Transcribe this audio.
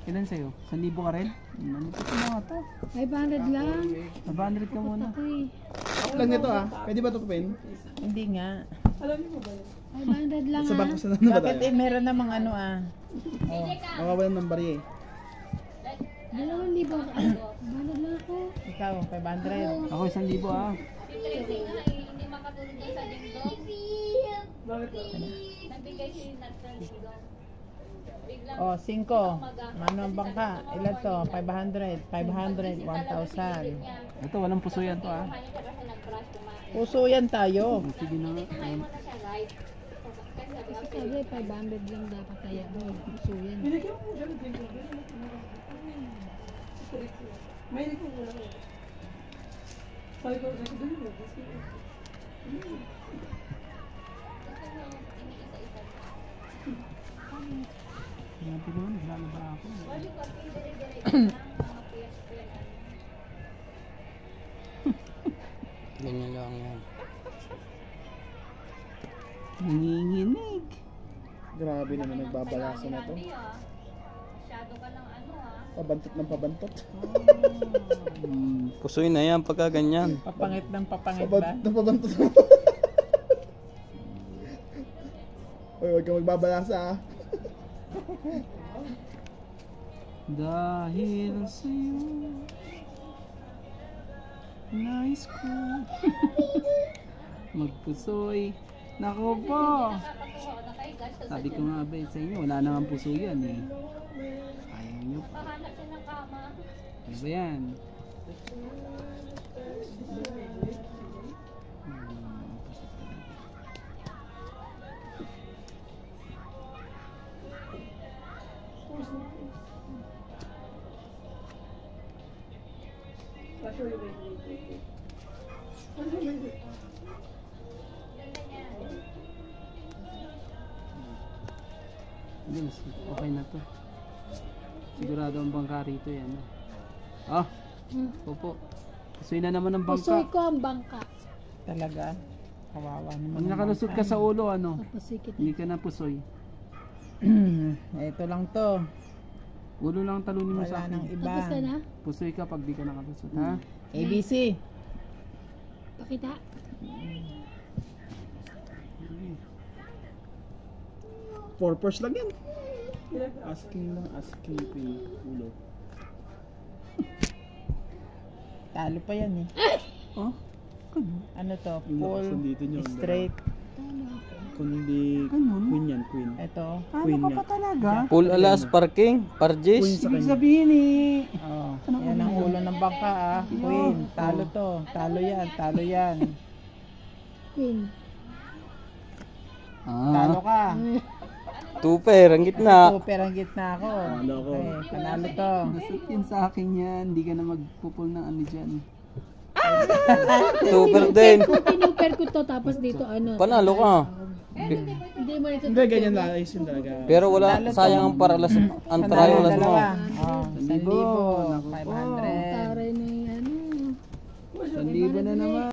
Ilan sa'yo? 1,000 ka rin? Manipis mo nga to. 500 lang. 500 ka muna. Lang nito ah. Pwede ba ito Pin? Hindi nga. 500 lang Sa ah. bangko sa na ba Bakit tayo? meron namang ano ah. Oh, Makawalan ng bari eh. 2,000. 500 lang ako. ikaw, 500. Ako 1,000 ah. Hindi makatulog doon sa dingdong. Nagbigay si Nat sa dingdong. Biglang Oh, 5. Mano ang bangka? Ilan to? 500, 500, 1,000. Ito, walang puso yan to ah. kanya siya kasi nag-brush kumain. Puso yan tayo. Sige na nga. Kaya mo na siya right. Kasi Sabi 500 lang dapat kaya. Gusto yan. Sinabi naman, naglalaba ako. Ganyan lang yan. Nanginginig. Grabe naman nagbabalasan na to. masyado ka lang ano ah. Pabantot ng pabantot. Pusoy na yan pagka ganyan. Papangit ng papangit ba? Pabantot ng pabantot. Uy, huwag kang magbabalasa ah. Dahil sa'yo nais ko magpusoy. Nako po. Sabi ko nga ba sa inyo, wala naman puso yan eh. Ayaw nyo pa. Pahanap siya ng kama. Ano ba yan? Yes, okay na to. Sigurado ang bangka rito yan. Ah, opo. Pusoy na naman ang Pusoy bangka. ko ang bangka. Talaga. Kawawa naman. Pag ang nakalusot bangka. ka sa ulo, ano? Pusoy kita. Hindi ka na pusoy. Ito lang to. Ulo lang talunin mo sa Wala nang akin. iba. Tapos ka na? Pusoy ka pag di ka nakalusot, ha? ABC. Pakita. Purpose lang yan. Asking lang, asking pin ulo. Talo pa yan eh. Oh? Ano to? Yung Full, lakasan dito nyo, straight. Kundi Ganun? queen yan, queen. Ito. Queen Ano ka nga. pa talaga? Full alas parking, Queen parjes. sa Ibig kanya. sabihin eh. Oh, Ano yan ang ulo ng bangka ah. Queen. Talo to. Talo yan. Talo yan. Queen. Talo Ah, ka. Tuper, ang gitna. Super ang gitna ako. Talo ko. Okay, panalo to. nasip yun sa akin yan. Hindi ka na magpupul ng ano dyan. Tuper din. Kung tinuper ko to tapos dito ano. Panalo ka. Hindi mo ito. Hindi, ganyan lang. Ayos yun talaga. Pero wala, sayang ang paralas, ang Panalo paralas mo. dalawa. Oh, 1,000. Naku po. 500. Taray na yung ano. 1,000 na naman.